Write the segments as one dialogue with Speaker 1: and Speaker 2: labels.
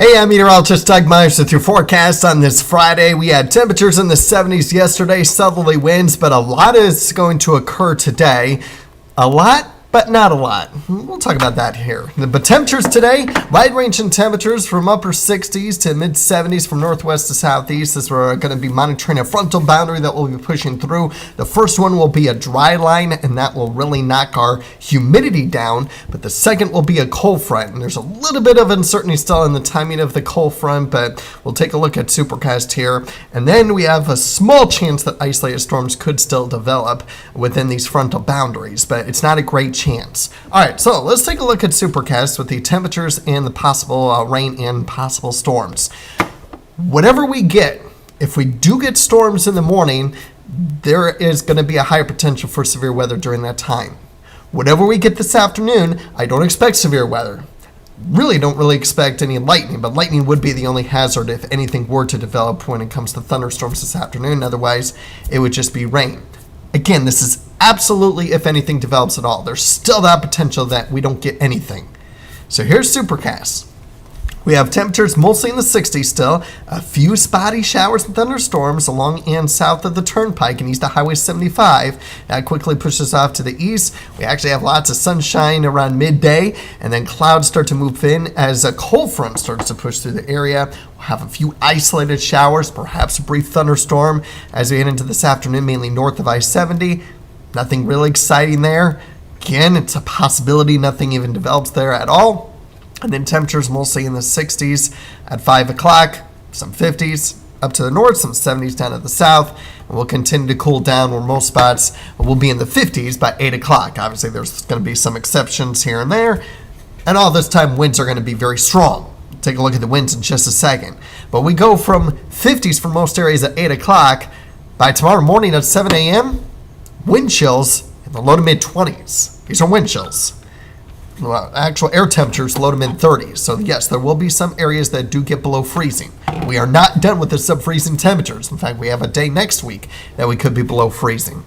Speaker 1: Hey, I'm meteorologist Doug Myers with your forecast on this Friday. We had temperatures in the 70s yesterday, southerly winds, but a lot is going to occur today. A lot, but not a lot. We'll talk about that here. But temperatures today, wide range in temperatures from upper 60s to mid 70s from northwest to southeast, as we're going to be monitoring a frontal boundary that we'll be pushing through. The first one will be a dry line, and that will really knock our humidity down. But the second will be a cold front, and there's a little bit of uncertainty still in the timing of the cold front, but we'll take a look at Supercast here. And then we have a small chance that isolated storms could still develop within these frontal boundaries, but it's not a great chance. All right, so let's take a look at Supercast with the temperatures and the possible rain and possible storms. Whatever we get, if we do get storms in the morning, there is going to be a higher potential for severe weather during that time. Whatever we get this afternoon, I don't expect severe weather. Don't really expect any lightning, but lightning would be the only hazard if anything were to develop when it comes to thunderstorms this afternoon. Otherwise, it would just be rain. Again, this is absolutely if anything develops at all. There's still that potential that we don't get anything. So here's Supercast. We have temperatures mostly in the 60s still, a few spotty showers and thunderstorms along and south of the turnpike and east of Highway 75. That quickly pushes off to the east. We actually have lots of sunshine around midday, and then clouds start to move in as a cold front starts to push through the area. We'll have a few isolated showers, perhaps a brief thunderstorm as we head into this afternoon, mainly north of I-70. Nothing really exciting there. Again, it's a possibility nothing even develops there at all. And then temperatures mostly in the 60s at 5 o'clock, some 50s up to the north, some 70s down to the south. And we'll continue to cool down where most spots will be in the 50s by 8 o'clock. Obviously, there's going to be some exceptions here and there. And all this time, winds are going to be very strong. Take a look at the winds in just a second. But we go from 50s for most areas at 8 o'clock. By tomorrow morning at 7 a.m., wind chills in the low to mid 20s. These are wind chills. Well, actual air temperatures low to mid 30s. So yes, there will be some areas that do get below freezing. We are not done with the sub-freezing temperatures. In fact, we have a day next week that we could be below freezing.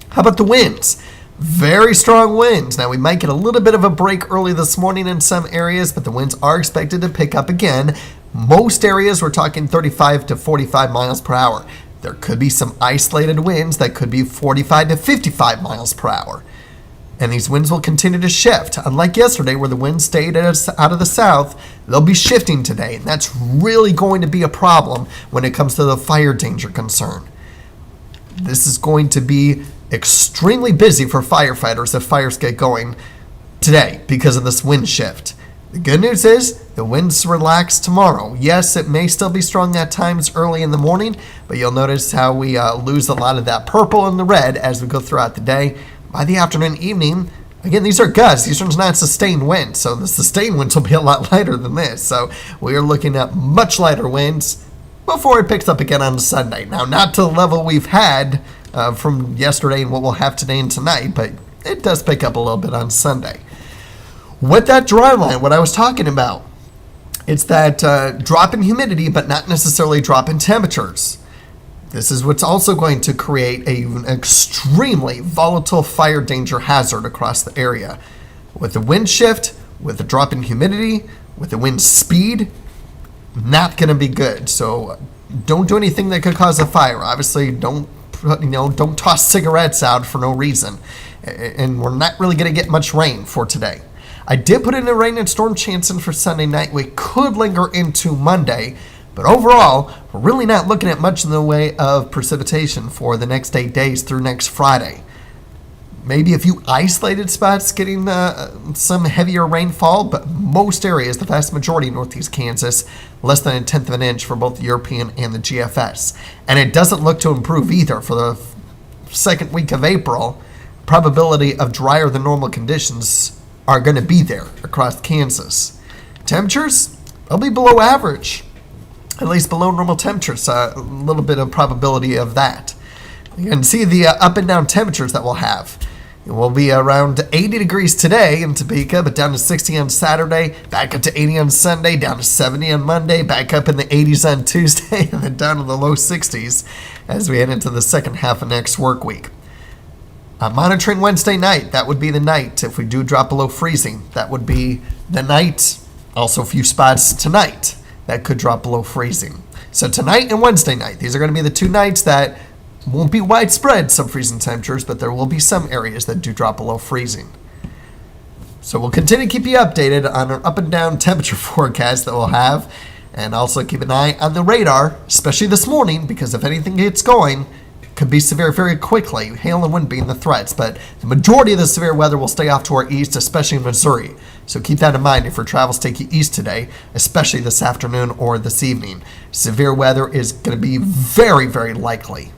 Speaker 1: How about the winds? Very strong winds. Now, we might get a little bit of a break early this morning in some areas, but the winds are expected to pick up again. Most areas, we're talking 35 to 45 miles per hour. There could be some isolated winds that could be 45 to 55 miles per hour. And these winds will continue to shift. Unlike yesterday where the wind stayed out of the south, they'll be shifting today. And that's really going to be a problem when it comes to the fire danger concern. This is going to be extremely busy for firefighters if fires get going today because of this wind shift. The good news is the winds relax tomorrow. Yes, it may still be strong at times early in the morning, but you'll notice how we lose a lot of that purple and the red as we go throughout the day. By the afternoon, evening, again, these are gusts. These are not sustained winds. So the sustained winds will be a lot lighter than this. So we are looking at much lighter winds before it picks up again on Sunday. Now, not to the level we've had from yesterday and what we'll have today and tonight, but it does pick up a little bit on Sunday. With that dry line, what I was talking about, it's that drop in humidity, but not necessarily drop in temperatures. This is what's also going to create an extremely volatile fire danger hazard across the area. With the wind shift, with the drop in humidity, with the wind speed, not going to be good. So don't do anything that could cause a fire. Obviously, don't toss cigarettes out for no reason. And we're not really going to get much rain for today. I did put in a rain and storm chance in for Sunday night. We could linger into Monday. But overall, we're really not looking at much in the way of precipitation for the next 8 days through next Friday. Maybe a few isolated spots getting some heavier rainfall, but most areas, the vast majority of northeast Kansas, less than 1/10 of an inch for both the European and the GFS. And it doesn't look to improve either for the second week of April. Probability of drier than normal conditions are going to be there across Kansas. Temperatures, they'll be below average. At least below normal temperatures, a little bit of probability of that. You can see the up and down temperatures that we'll have. It will be around 80 degrees today in Topeka, but down to 60 on Saturday, back up to 80 on Sunday, down to 70 on Monday, back up in the 80s on Tuesday, and then down to the low 60s as we head into the second half of next work week. I'm monitoring Wednesday night. That would be the night. If we do drop below freezing, that would be the night. Also a few spots tonight. that could drop below freezing. So tonight and Wednesday night, these are going to be the 2 nights that won't be widespread sub-freezing temperatures, but there will be some areas that do drop below freezing. So we'll continue to keep you updated on our up and down temperature forecast that we'll have, and also keep an eye on the radar, especially this morning, because if anything gets going, it could be severe very quickly, hail and wind being the threats, but the majority of the severe weather will stay off to our east, especially in Missouri. So keep that in mind if your travels take you east today, especially this afternoon or this evening. Severe weather is going to be very, very likely.